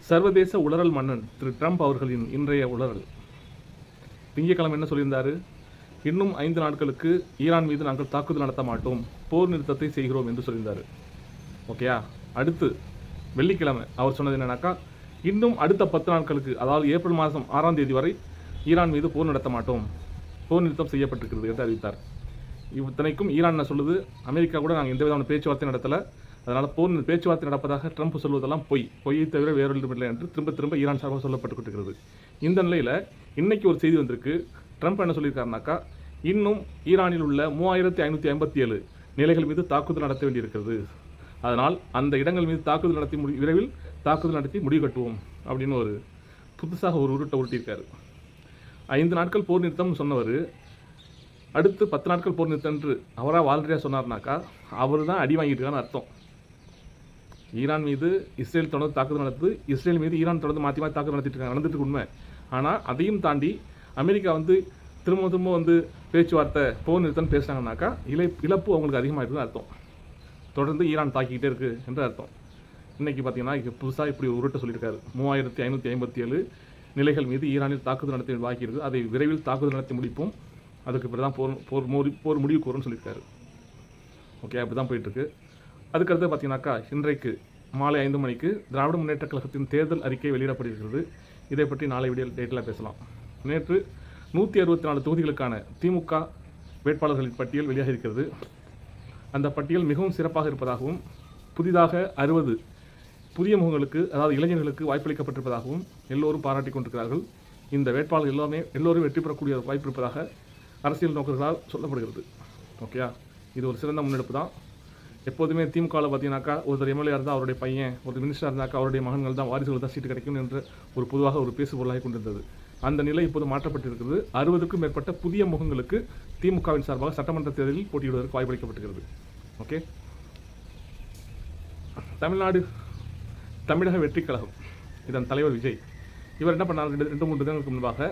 சர்வதேச உளறல் மன்னன் திரு ட்ரம்ப் அவர்களின் இன்றைய உளறல். திங்கட்கிழமை என்ன சொல்லியிருந்தாரு? இன்னும் 5 நாட்களுக்கு ஈரான் மீது நாங்கள் தாக்குதல் நடத்த மாட்டோம், போர் நிறுத்தத்தை செய்கிறோம் என்று சொல்லியிருந்தார். ஓகேயா? அடுத்து வெள்ளிக்கிழமை அவர் சொன்னது என்னன்னாக்கா, இன்னும் அடுத்த 10 நாட்களுக்கு, அதாவது ஏப்ரல் மாதம் 6ஆம் தேதி வரை ஈரான் மீது போர் நடத்த மாட்டோம், போர் நிறுத்தம் செய்யப்பட்டிருக்கிறது என்று அறிவித்தார். இத்தனைக்கும் ஈரான் என்ன சொல்லுது, அமெரிக்கா கூட நாங்கள் எந்த விதமான பேச்சுவார்த்தை நடத்தலை, அதனால் பேச்சுவார்த்தை நடப்பதாக ட்ரம்ப் சொல்வதெல்லாம் பொய்யை தவிர வேறொன்றுமில்லை என்று திரும்ப திரும்ப ஈரான் சார்பாக சொல்லப்பட்டு கொண்டிருக்கிறது. இந்த நிலையில் இன்னைக்கு ஒரு செய்தி வந்திருக்கு. ட்ரம்ப் என்ன சொல்லியிருக்காருனாக்கா, இன்னும் ஈரானில் உள்ள 3557 நிலைகள் மீது தாக்குதல் நடத்த வேண்டியிருக்கிறது, அதனால் அந்த இடங்கள் மீது தாக்குதல் நடத்தி விரைவில் தாக்குதல் நடத்தி முடிவு கட்டுவோம் அப்படின்னு ஒரு புதுசாக ஒரு உருட்டை உருட்டியிருக்காரு. 5 நாட்கள் போர் நிறுத்தம் சொன்னவர் அடுத்து 10 நாட்கள் போர் நிறுத்தம் என்று அவராக வாலண்டியாக சொன்னார்னாக்கா அவர் தான் அடி வாங்கிட்டு அர்த்தம். ஈரான் மீது இஸ்ரேல் தொடர்ந்து தாக்குதல் நடத்துது, இஸ்ரேல் மீது ஈரான் தொடர்ந்து மாற்றி தாக்குதல் நடந்துட்டு உண்மை. ஆனால் அதையும் தாண்டி அமெரிக்கா திரும்ப பேச்சுவார்த்தை போர் நிறுத்தம் பேசுனாங்கனாக்கா இழப்பு அவங்களுக்கு அதிகமாக இருக்குன்னு அர்த்தம். தொடர்ந்து ஈரான் தாக்கிக்கிட்டே இருக்கு என்று அர்த்தம். இன்றைக்கி பார்த்தீங்கன்னா புதுசாக இப்படி ஒரு உருட்டை சொல்லியிருக்காரு. 3557 நிலைகள் மீது ஈரானில் தாக்குதல் நடத்தி பாக்கி இருக்குது, அதை விரைவில் தாக்குதல் நடத்தி முடிப்போம், அதுக்கு பிறகு தான் போர் முடிவுக்கு வரும்னு சொல்லியிருக்காரு. ஓகே, அப்படி தான் போயிட்டுருக்கு. அதுக்கடுத்து பார்த்தீங்கன்னாக்கா, இன்றைக்கு மாலை 5 மணிக்கு திராவிட முன்னேற்ற கழகத்தின் தேர்தல் அறிக்கை வெளியிடப்படுகிறது. இதை பற்றி நாளை டேட்டில் பேசலாம். நேற்று 164 தொகுதிகளுக்கான திமுக வேட்பாளர்களின் பட்டியல் வெளியாக இருக்கிறது. அந்த பட்டியல் மிகவும் சிறப்பாக இருப்பதாகவும், புதிதாக 60 புதிய முகங்களுக்கு, அதாவது இளைஞர்களுக்கு வாய்ப்பளிக்கப்பட்டிருப்பதாகவும் எல்லோரும் பாராட்டி கொண்டிருக்கிறார்கள். இந்த வேட்பாளர்கள் எல்லோரும் வெற்றி பெறக்கூடிய வாய்ப்பு இருப்பதாக அரசியல் நோக்கர்களால் சொல்லப்படுகிறது. ஓகேயா? இது ஒரு சிறந்த முன்னெடுப்பு தான். எப்போதுமே திமுகவில் பார்த்தீங்கன்னாக்கா, ஒருத்தர் எம்எல்ஏ இருந்தால் அவருடைய பையன், ஒரு மினிஸ்டர் இருந்தாக்கா அவருடைய மகன்கள் தான், வாரிசுகள் தான் சீட்டு கிடைக்கும் என்ற ஒரு பொதுவாக ஒரு பேசுபொருளாக கொண்டிருந்தது. அந்த நிலை இப்போது மாற்றப்பட்டிருக்கிறது. 60க்கும் மேற்பட்ட புதிய முகங்களுக்கு திமுகவின் சார்பாக சட்டமன்ற தேர்தலில் போட்டியிடுவதற்கு வாய்ப்பளிக்கப்பட்டிருக்கிறது. ஓகே, தமிழக வெற்றி கழகம், இதன் தலைவர் விஜய், இவர் என்ன பண்ணார்? 2-3 தினங்களுக்கு முன்பாக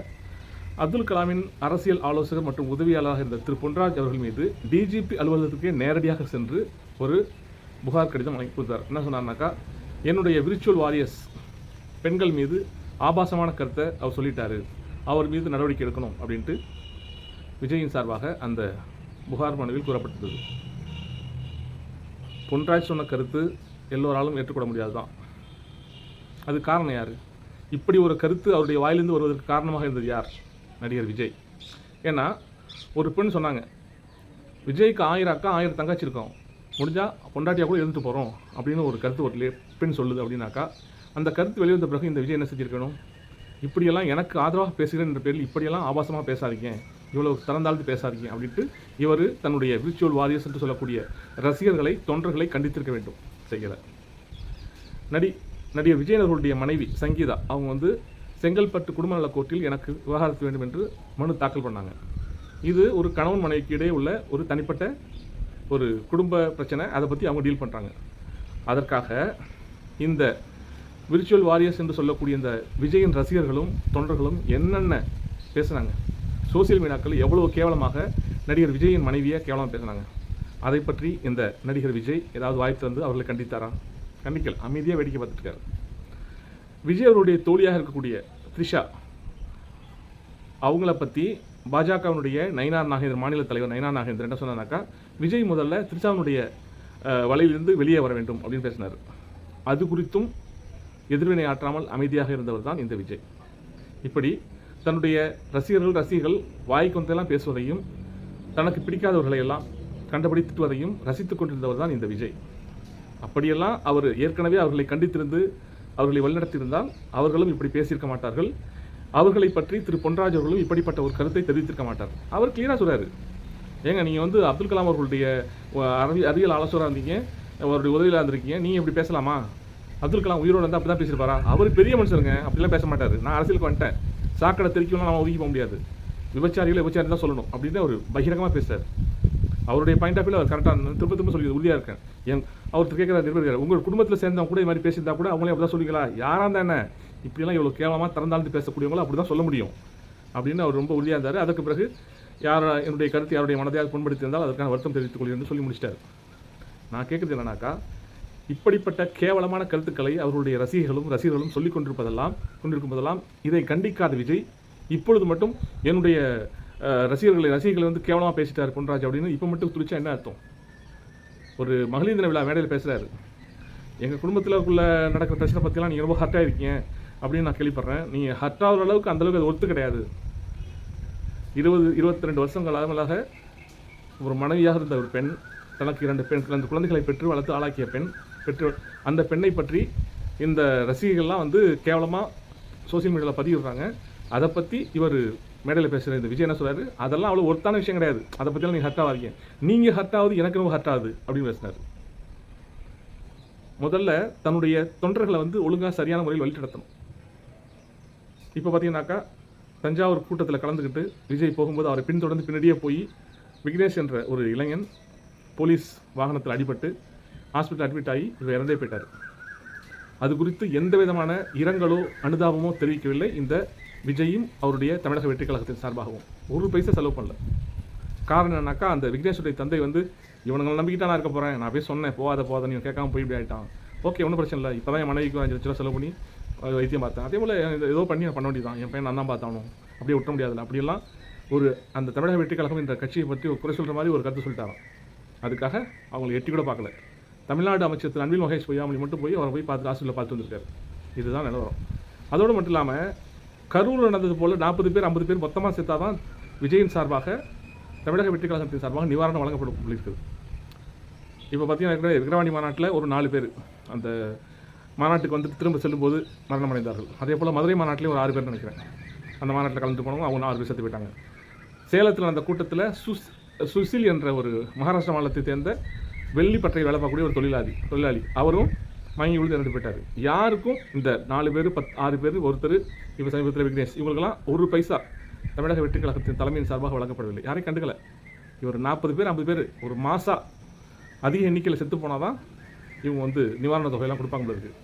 அப்துல் கலாமின் அரசியல் ஆலோசகர் மற்றும் உதவியாளராக இருந்த திரு பொன்ராஜ் அவர்கள் மீது டிஜிபி அலுவலகத்துக்கே நேரடியாக சென்று ஒரு புகார் கடிதம் அனுப்பி கொடுத்தார். என்ன சொன்னார்னாக்கா, என்னுடைய விர்ச்சுவல் வாரியர்ஸ் பெண்கள் மீது ஆபாசமான கருத்தை அவர் சொல்லிட்டாரு, அவர் மீது நடவடிக்கை எடுக்கணும் அப்படின்ட்டு விஜயின் சார்பாக அந்த புகார் மனுவில் கூறப்பட்டது. பொன்ராஜ் சொன்ன கருத்து எல்லோராலும் ஏற்றுக்கொள்ள முடியாது தான். அது காரணம் யார்? இப்படி ஒரு கருத்து அவருடைய வாயிலிருந்து வருவதற்கு காரணமாக இருந்தது யார்? நடிகர் விஜய். ஏன்னா ஒரு பெண் சொன்னாங்க, விஜய்க்கு 1000 அக்கா 1000 தங்கச்சி இருக்கோம், முடிஞ்சால் பொண்டாட்டியாக கூட இருந்துட்டு போகிறோம் அப்படின்னு ஒரு கருத்து ஒரு பெண் சொல்லுது. அப்படின்னாக்கா அந்த கருத்து வெளிவந்த பிறகு இந்த விஜய் என்ன செஞ்சுருக்கணும்? இப்படியெல்லாம் எனக்கு ஆதரவாக பேசுகிறேன் என்ற பேரில் இப்படியெல்லாம் ஆபாசமாக பேசாதீங்க, இவ்வளோ திறந்தாழ்ந்து பேசாதீங்க அப்படின்ட்டு இவர் தன்னுடைய விர்ச்சுவல் வாரியர்ஸ் என்று சொல்லக்கூடிய ரசிகர்களை, தொண்டர்களை கண்டித்திருக்க வேண்டும். செய்யலை. நடிகர் விஜய் அவர்களுடைய மனைவி சங்கீதா, அவங்க செங்கல்பட்டு குடும்ப நல கோர்ட்டில் எனக்கு விவாகரத்து வேண்டும் என்று மனு தாக்கல் பண்ணாங்க. இது ஒரு கணவன் மனைவிக்கு இடையே உள்ள ஒரு தனிப்பட்ட ஒரு குடும்ப பிரச்சனை, அதை பற்றி அவங்க டீல் பண்ணுறாங்க. அதற்காக இந்த விர்ச்சுவல் வாரியர்ஸ் என்று சொல்லக்கூடிய இந்த விஜயின் ரசிகர்களும் தொண்டர்களும் என்னென்ன பேசுனாங்க, சோசியல் மீடியாக்கள் எவ்வளோ கேவலமாக நடிகர் விஜயின் மனைவியை கேவலமாக பேசுனாங்க. அதை பற்றி இந்த நடிகர் விஜய் ஏதாவது வாய்ப்பு தந்து அவர்களை கண்டித்தாரா? கண்டிக்கல், அமைதியாக வேடிக்கை பார்த்துருக்காரு. விஜய் அவருடைய தோழியாக இருக்கக்கூடிய த்ரிஷா, அவங்கள பற்றி பாஜகவினுடைய நயினார் நாகேந்திரன், மாநில தலைவர் நயினார் நாகேந்திரன் என்ன சொன்னார்னாக்கா, விஜய் முதல்ல த்ரிஷாவினுடைய வலையிலிருந்து வெளியே வர வேண்டும் அப்படின்னு பேசினார். அது குறித்தும் எதிர்வினை ஆற்றாமல் அமைதியாக இருந்தவர் தான் இந்த விஜய். இப்படி தன்னுடைய ரசிகர்கள் வாய்க்கு வந்தெல்லாம் பேசுவதையும், தனக்கு பிடிக்காதவர்களை எல்லாம் கண்டபடி திட்டுவதையும் ரசித்து கொண்டிருந்தவர் தான் இந்த விஜய். அப்படியெல்லாம் அவர் ஏற்கனவே அவர்களை கண்டித்திருந்து அவர்களை வழிநடத்தியிருந்தால் அவர்களும் இப்படி பேசியிருக்க மாட்டார்கள். அவர்களை பற்றி திரு பொன்ராஜ் அவர்களும் இப்படிப்பட்ட ஒரு கருத்தை தெரிவித்திருக்க மாட்டார். அவர் கிளியராக சொல்கிறாரு, ஏங்க நீங்கள் அப்துல் கலாம் அவர்களுடைய அறிவியல் ஆலோசகராக இருந்தீங்க, அவருடைய உதவியில் இருந்திருக்கீங்க, நீங்கள் இப்படி பேசலாமா? அப்துல் கலாம் உயிரோடு வந்து அப்படி தான் பேசியிருப்பாரா? அவர் பெரிய மனுஷருங்க, அப்படிலாம் பேச மாட்டார். நான் அரசியலுக்கு வந்துட்டேன், சாக்கடை தெரிவிக்கலாம் நம்ம ஒதுக்கி போக முடியாது, விபச்சாரி தான் சொல்லணும் அப்படின்னு அவர் பகிரங்கமாக பேசுகிறார். அவருடைய பாயிண்ட் ஆஃப் வியூவில் அவர் கரெக்டாக திரும்ப சொல்லி உறுதியாக இருக்கேன். அவர் கேட்குற நிர்வகிக்கிறார், உங்கள் குடும்பத்தில் சேர்ந்தவங்க கூட இது மாதிரி பேசியிருந்தா கூட அவங்களே அப்படி தான் சொல்லிங்களா? யாராக இருந்தா என்ன, இப்படிலாம் இவ்வளோ கேவலமாக திறந்தாழ்ந்து பேசக்கூடியவங்களும் அப்படி தான் சொல்ல முடியும் அப்படின்னு அவர் ரொம்ப உறுதியாக இருந்தார். அதுக்கு பிறகு என்னுடைய கருத்து யாருடைய மனதையாக புண்படுத்தி இருந்தால் அதற்கான வருத்தம் தெரிவித்துக் கொள்கிறேன் என்று சொல்லி முடிச்சிட்டார். நான் கேட்குறது என்னன்னாக்கா, இப்படிப்பட்ட கேவலமான கருத்துக்களை அவர்களுடைய ரசிகர்களும் சொல்லிக் கொண்டிருக்கும் போதெல்லாம் இதை கண்டிக்காத விஜய் இப்பொழுது மட்டும் என்னுடைய ரசிகர்களை வந்து கேவலமாக பேசிட்டார் பொன்ராஜ் அப்படின்னு இப்போ மட்டும் துடிச்சா என்ன அர்த்தம்? ஒரு மகளிர் தின விழா மேடையில் பேசுகிறாரு. எங்கள் குடும்பத்தில் நடக்கிற பிரச்சனை பற்றிலாம் நீங்கள் ரொம்ப ஹர்ட்டாக இருக்கீங்க அப்படின்னு நான் கேள்விப்படுறேன். நீங்கள் ஹர்ட் ஆகிற அளவுக்கு அந்தளவுக்கு அது ஒத்து கிடையாது. 22 வருஷங்களாக ஒரு மனைவியாக இருந்த ஒரு பெண், தனக்கு 2 குழந்தைகளை பெற்று வளர்த்து ஆளாக்கிய பெண், அந்த பெண்ணை பற்றி இந்த ரசிகர்கள்லாம் வந்து கேவலமாக சோசியல் மீடியாவில் பதிவிடுறாங்க. அதை பற்றி இவர் மேடையில் பேசுகிற இந்த விஜய் என்ன சொல்கிறாரு, அதெல்லாம் அவ்வளோ ஒருத்தான விஷயம் கிடையாது, அதை பற்றிலாம் நீங்கள் ஹர்ட் ஆகாதீங்க, நீங்கள் ஹர்ட் ஆகுது எனக்கு ரொம்ப ஹர்ட் ஆகுது அப்படின்னு பேசினார். முதல்ல தன்னுடைய தொண்டர்களை வந்து ஒழுங்காக சரியான முறையில் வழிநடத்தணும். இப்போ பார்த்தீங்கன்னாக்கா தஞ்சாவூர் கூட்டத்தில் கலந்துக்கிட்டு விஜய் போகும்போது அவரை பின்தொடர்ந்து பின்னாடியே போய் விக்னேஷ் என்ற ஒரு இளைஞன் போலீஸ் வாகனத்தில் அடிபட்டு ஹாஸ்பிட்டல் அட்மிட் ஆகி இவர் இறந்தே போயிட்டார். அது குறித்து எந்த விதமான இரங்கலோ அனுதாபமோ தெரிவிக்கவில்லை இந்த விஜயும் அவருடைய தமிழக வெற்றி கழகத்தின் சார்பாகவும். ஒரு பைசா செலவு பண்ணல. காரணம் என்னன்னாக்கா அந்த விக்னேஷுடைய தந்தை வந்து இவனுங்களை நம்பிக்கிட்டா நான் இருக்க போகிறேன், நான் போய் சொன்னேன் போகாத நீ கேட்காம போய் இப்படி ஆகிட்டான், ஓகே ஒன்றும் பிரச்சனை இல்லை, இப்போ தான் என் மனைவிக்கு 5 லட்ச ரூபா செலவு பண்ணி வைத்தியம் பார்த்தேன், அதே போல் ஏதோ பண்ணி நான் பண்ண வேண்டியதான், என் பையன் நான் தான் பார்த்தானும், அப்படியே விட்ட முடியாதுல்ல அப்படியெல்லாம் ஒரு அந்த தமிழக வெற்றி கழகம் என்ற கட்சியை பற்றி ஒரு குறை சொல்கிற மாதிரி ஒரு கருத்து சொல்லிட்டாராம். அதுக்காக அவங்களை எட்டி கூட பார்க்கல. தமிழ்நாடு அமைச்சர் திரு அன்பில் மகேஷ் பொய்யாமொழி மட்டும் போய் அவரை போய் பார்த்து ஹாஸ்பிட்டலில் பார்த்து வந்திருக்காரு. இதுதான் நிலவரம். அதோடு மட்டும் இல்லாமல் கரூர் நடந்தது போல் 40 பேர் 50 பேர் மொத்தமாக சேர்த்தா தான் விஜயின் சார்பாக தமிழக வெற்றி கழகத்தின் சார்பாக நிவாரணம் வழங்கப்படும் இருக்குது. இப்போ பார்த்தீங்கன்னா விக்கிரவாணி மாநாட்டில் ஒரு 4 பேர் அந்த மாநாட்டுக்கு வந்து திரும்ப செல்லும்போது மரணம் அடைந்தார்கள். அதே போல் மதுரை மாநாட்டிலே ஒரு 6 பேர் நினைக்கிறேன் அந்த மாநாட்டில் கலந்து போனவங்க அவங்க 4 பேர் செத்து போயிட்டாங்க. சேலத்தில் அந்த கூட்டத்தில் சுசில் என்ற ஒரு மகாராஷ்டிரா மாநிலத்தை சேர்ந்த வெள்ளிப்பட்டறை வேலை பார்க்கக்கூடிய ஒரு தொழிலாளி அவரும் மயங்கி விழுந்து இறந்து போயிட்டார். யாருக்கும் இந்த 4 பேர் 6 பேர் ஒருத்தர் இப்போ சமீபத்தில் விக்னேஷ் இவங்களுக்கெல்லாம் ஒரு பைசா தமிழக வெற்றி கழகத்தின் தலைமையின் சார்பாக வழங்கப்படவில்லை. யாரையும் கண்டுக்கலை. இவர் 40 பேர் 50 பேர் ஒரு மாதம் அதிக எண்ணிக்கையில் செத்து போனால் தான் இவங்க வந்து நிவாரண தொகையெல்லாம் கொடுப்பாங்க போல இருக்குது.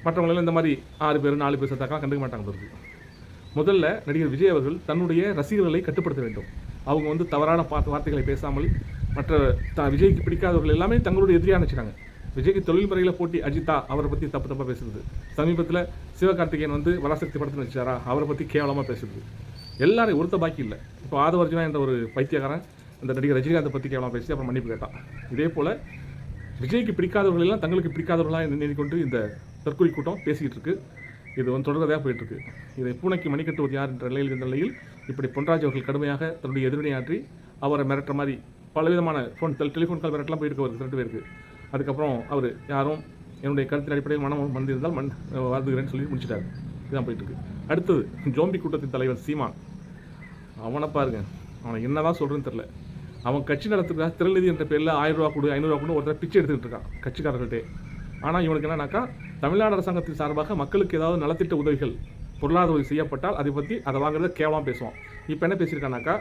மற்றவங்களெல்லாம் இந்த மாதிரி 6 பேர் 4 பேர் செத்தாக்கெல்லாம் கண்டுக்க மாட்டாங்க போல இருக்குது. முதல்ல நடிகர் விஜய் அவர்கள் தன்னுடைய ரசிகர்களை கட்டுப்படுத்த வேண்டும். அவங்க வந்து தவறான வார்த்தைகளை பேசாமல் மற்ற விஜய்க்கு பிடிக்காதவர்கள் எல்லாமே தங்களுடைய எதிரியாக நினச்சிட்டாங்க. விஜய்க்கு தொழில் முறையில் போட்டி அஜிதா அவரை பற்றி தப்பாக பேசுறது, சமீபத்தில் சிவகார்த்திகேயன் வந்து வராசக்தி படத்தில் வச்சாரா அவரை பற்றி கேவலமாக பேசுறது, எல்லாரும் ஒருத்த பாக்கி இல்லை. இப்போ ஆதவர்ஜுனா என்ற ஒரு பைத்தியக்காரன் அந்த நடிகர் ரஜினிகாந்தை பற்றி கேவலமாக பேசி அப்புறம் மன்னிப்பு கேட்டான். இதே போல் விஜய்க்கு பிடிக்காதவர்கள் எல்லாம் தங்களுக்கு பிடிக்காதவர்களாக எண்ணிக்கொண்டு இந்த தற்கொலை கூட்டம் பேசிக்கிட்டு இருக்கு. இது வந்து தொடர்கதையாக போயிட்டுருக்கு. இதை பூனைக்கு மணி கட்டுவது யார் என்ற நிலையில் இப்படி பொன்ராஜ் அவர்கள் கடுமையாக தன்னுடைய எதிர்வினையாற்றி அவரை மிரட்டுற மாதிரி பலவிதமான டெலிஃபோன் கால் மிரட்டலாம் போயிருக்கு அவருக்கு 2 பேருக்கு. அதுக்கப்புறம் அவர் யாரும் என்னுடைய கருத்தின் அடிப்படையில் மனம் வந்திருந்தால் வாழ்ந்துகிறேன்னு சொல்லி முடிச்சிட்டாரு. இதுதான் போயிட்டுருக்கு. அடுத்தது ஜோம்பி கூட்டத்தின் தலைவர் சீமான். அவனை பாருங்க, அவனை என்ன தான் சொல்கிறேன்னு தெரில. அவன் கட்சி நடத்துறதுக்காக திரள்நிதி என்ற பேரில் 1000 ரூபா கொடு 500 ரூபா கொடு ஒருத்தர் பிச்சை எடுத்துக்கிட்டு இருக்கான் கட்சிக்காரர்கள்ட்டே. ஆனால் இவனுக்கு என்னன்னாக்கா தமிழ்நாடு அரசாங்கத்தின் சார்பாக மக்களுக்கு ஏதாவது நலத்திட்ட உதவிகள் பொருளாதார உதவி செய்யப்பட்டால் அதை வாங்குறத கேவலமாக பேசுவான். இப்போ என்ன பேசியிருக்கானாக்கா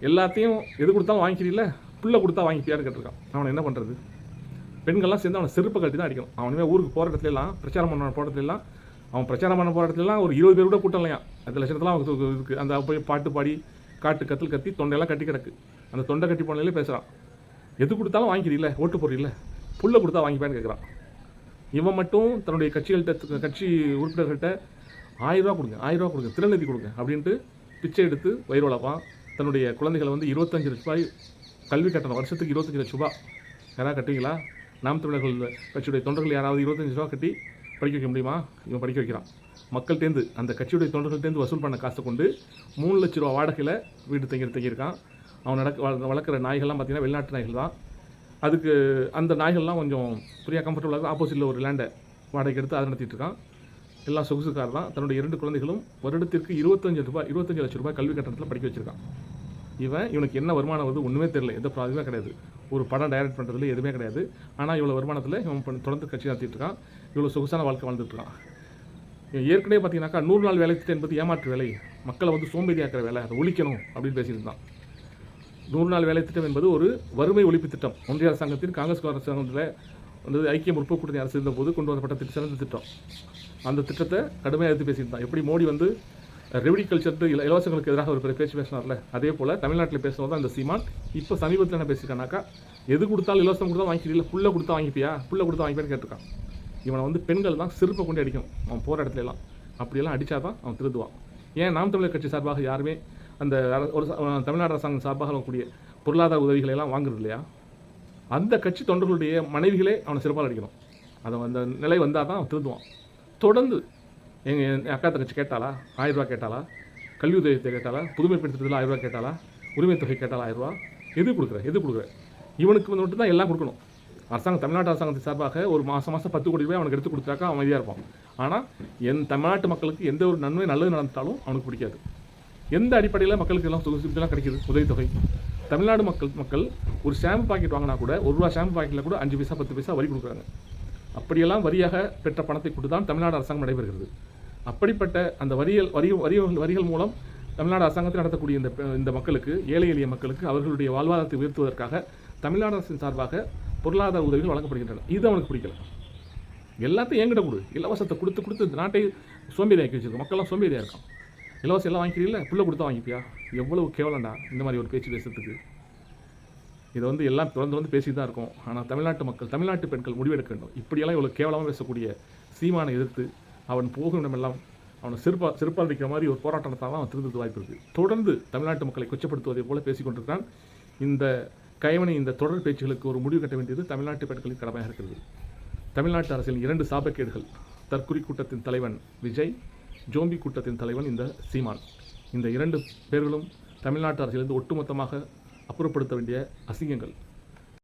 எல்லாத்தையும் எது கொடுத்தாலும் வாங்கிக்கிறீங்கள, புள்ள கொடுத்தா வாங்கிப்பியான்னு கேட்டிருக்கான். அவனை என்ன பண்ணுறது? பெண்கள்லாம் சேர்ந்து அவனை செருப்பை கட்டி தான் அடிக்கணும். அவனுமே ஊருக்கு போகிற இடத்துலலாம் பிரச்சாரம் பண்ண போகிறதுலாம் அவன் பிரச்சாரம் பண்ண போகிற இடத்துலலாம் ஒரு 20 பேர் கூட கூட்டம் இல்லையா. அந்த லட்சத்துலாம் அவங்க இருக்குது. அந்த போய் பாட்டு பாடி காட்டு கத்தில் கத்தி தொண்டையெல்லாம் கட்டி கிடக்கு. அந்த தொண்டை கட்டி போனாலே பேசுகிறான். எது கொடுத்தாலும் வாங்கிக்கிறீங்கள, ஓட்டு போடுறீங்கள, புள்ள கொடுத்தா வாங்கிப்பான்னு கேட்குறான். இவன் மட்டும் தன்னுடைய கட்சி உறுப்பினர்கள்ட்ட 1000 ரூபா கொடுங்க 1000 ரூபா கொடுங்க திறநிதி கொடுங்க அப்படின்ட்டு பிச்சை எடுத்து வயிறு வளர்ப்பான். தன்னுடைய குழந்தைகளை வந்து 25 லட்ச ரூபாய் கல்வி கட்டணம், வருஷத்துக்கு 25 லட்ச ரூபா யாராவது கட்டுவீங்களா? நாம் தமிழர்கள் கட்சியுடைய தொண்டர்கள் யாராவது 25 ரூபா கட்டி படிக்க வைக்க முடியுமா? இவன் படிக்க வைக்கிறான். மக்கள்கிட்டேருந்து அந்த கட்சியுடைய தொண்டர்கள்ட்டேருந்து வசூல் பண்ண காசை கொண்டு 3 லட்ச ரூபா வாடகையில் வீடு தங்கியிருக்கான். அவன் வளர்க்குற நாய்கள்லாம் பார்த்திங்கன்னா வெளிநாட்டு நாய்கள் தான். அதுக்கு அந்த நாய்கள்லாம் கொஞ்சம் ஃப்ரீயாக கம்ஃபர்டபுளாக ஆப்போசிட்டில் ஒரு லேண்டை வாடகைக்கு எடுத்து அதை நடத்திட்டு இருக்கான். எல்லாம் சொகுசுக்கார் தான். தன்னுடைய 2 குழந்தைகளும் வருடத்திற்கு 25 லட்ச ரூபாய் கல்வி கட்டணத்தில் படிக்க வச்சுருக்கான். இவனுக்கு என்ன வருமானம் வருது ஒன்றுமே தெரியல. எந்த ப்ராஜெக்டுமே கிடையாது. ஒரு படம் டைரக்ட் பண்ணுறதுல எதுவுமே கிடையாது. ஆனால் இவ்வளோ வருமானத்தில் இவன் தொடர்ந்து கட்சி நடத்திட்டு இருக்கான். இவ்வளோ சொகுசான வாழ்க்கை வாழ்ந்துட்டுருக்கான். ஏற்கனவே பார்த்தீங்கன்னாக்கா 100 நாள் வேலை திட்டம் என்பது ஏமாற்று வேலை, மக்களை வந்து சோம்பேறியாக்கிற வேலை, அதை ஒழிக்கணும் அப்படின்னு பேசியிருந்தான். 100 நாள் வேலை திட்டம் என்பது ஒரு வறுமை ஒழிப்பு திட்டம். ஒன்றிய அரசாங்கத்தின் காங்கிரஸ் அரசாங்கத்தில் வந்து ஐக்கிய முற்போக்கு கூட்டணி அரசு இருந்தபோது கொண்டு வரப்பட்ட சிறந்த திட்டம். அந்த திட்டத்தை கடுமையாக எடுத்து பேசியிருந்தான். எப்படி மோடி வந்து ரெவடி கல்ச்சர் இலவசங்களுக்கு எதிராக ஒரு பெரிய பேச்சு பேசினார்ல, அதே போல் தமிழ்நாட்டில் பேசுனது தான் இந்த சீமான். இப்போ சமீபத்தில் என்ன பேசியிருக்கானாக்கா, எது கொடுத்தாலும் இலவசம் கொடுத்தா வாங்கிக்கிறீங்களா, புல்லை கொடுத்தா வாங்கிப்பியா, புல்லை கொடுத்தா வாங்கிப்பியான்னு கேட்டிருக்கான். இவனை வந்து பெண்கள் தான் செருப்பை கொண்டு அடிக்கணும் அவன் போகிற இடத்துலலாம். அப்படியெல்லாம் அடித்தா தான் அவன் திருந்துவான். ஏன் நாம் தமிழர் கட்சி சார்பாக யாருமே அந்த ஒரு தமிழ்நாடு அரசாங்கம் சார்பாக வரக்கூடிய பொருளாதார உதவிகளை எல்லாம் வாங்குறது இல்லையா? அந்த கட்சி தொண்டர்களுடைய மனைவிகளே அவனை செருப்பால் அடிக்கணும். அதை அந்த நிலை வந்தால் தான் அவன் திருந்துவான். தொடர்ந்து என் அக்கா தங்கச்சி கேட்டாளா, 1000 ரூபா கேட்டாளா, கல்வி உதவியத்தை கேட்டாளா, புதுமை பெற்றதில் 1000 ரூபா கேட்டாளா, உரிமை தொகை கேட்டாளா 1000 ரூபா, எது கொடுக்குற இவனுக்கு மட்டும் தான் எல்லாம் கொடுக்கணும். அரசாங்கம் தமிழ்நாட்டு அரசாங்கத்தின் சார்பாக ஒரு மாதம் 10 கோடி ரூபாய் அவனுக்கு எடுத்து கொடுத்தாக்கா அவன் அமைதியாக இருப்பான். ஆனால் தமிழ்நாட்டு மக்களுக்கு எந்த ஒரு நன்மை நல்லது நடந்தாலும் அவனுக்கு பிடிக்காது. எந்த அடிப்படையில் மக்களுக்கு எல்லாம் இதெல்லாம் கிடைக்கிது உதவித்தொகை? தமிழ்நாடு மக்கள் ஒரு ஷாம்பு பாக்கெட் வாங்கினா கூட, 1 ரூபா ஷாம்பு பாக்கெட்டில் கூட 5 பைசா 10 பைசா வரி கொடுக்குறாங்க. அப்படியெல்லாம் வரியாக பெற்ற பணத்தை கொண்டு தான் தமிழ்நாடு அரசாங்கம் நடைபெறுகிறது. அப்படிப்பட்ட அந்த வரிகள் மூலம் தமிழ்நாடு அரசாங்கத்தில் நடத்தக்கூடிய இந்த மக்களுக்கு, ஏழை எளிய மக்களுக்கு அவர்களுடைய வாழ்வாதாரத்தை உயர்த்துவதற்காக தமிழ்நாடு அரசின் சார்பாக பொருளாதார உதவிகள் வழங்கப்படுகின்றன. இது அவனுக்கு பிடிக்கல. எல்லாத்தையும் என்கிட்ட கொடு, இலவசத்தை கொடுத்து இந்த நாட்டை சோம்பேறியாக்கி வச்சிருக்கோம். மக்கள்லாம் சோம்பேறியாக இருக்கான். இலவசம் எல்லாம் வாங்கிக்கிறீங்களா, புள்ள கொடுத்தா வாங்கிப்பியா? எவ்வளவு கேவலண்டா இந்த மாதிரி ஒரு பேச்சு பேசுறதுக்கு. இதை வந்து எல்லாம் தொடர்ந்து பேசிட்டு தான் இருக்கும். ஆனால் தமிழ்நாட்டு மக்கள், தமிழ்நாட்டு பெண்கள் முடிவெடுக்க வேண்டும். இப்படியெல்லாம் இவ்வளோ கேவலமாக பேசக்கூடிய சீமானை எதிர்த்து அவன் போகும் இடமெல்லாம் அவனை செருப்பால் அடிக்கிற மாதிரி ஒரு போராட்டம் நடத்தாலும் அவன் திருந்தது வாய்ப்பு இருக்குது. தொடர்ந்து தமிழ்நாட்டு மக்களை கொச்சப்படுத்துவதை போல பேசிக்கொண்டிருக்கிறான். இந்த கைவனை இந்த தொடர் பேச்சுகளுக்கு ஒரு முடிவு கட்ட வேண்டியது தமிழ்நாட்டு பெண்களின் கடமையாக இருக்கிறது. தமிழ்நாட்டு அரசியலின் 2 சாபக்கேடுகள், தற்குறி கூட்டத்தின் தலைவன் விஜய், ஜோம்பி கூட்டத்தின் தலைவன் இந்த சீமான். இந்த 2 பேர்களும் தமிழ்நாட்டு அரசியலிருந்து ஒட்டுமொத்தமாக அப்புறப்படுத்த வேண்டிய அசிங்கங்கள்.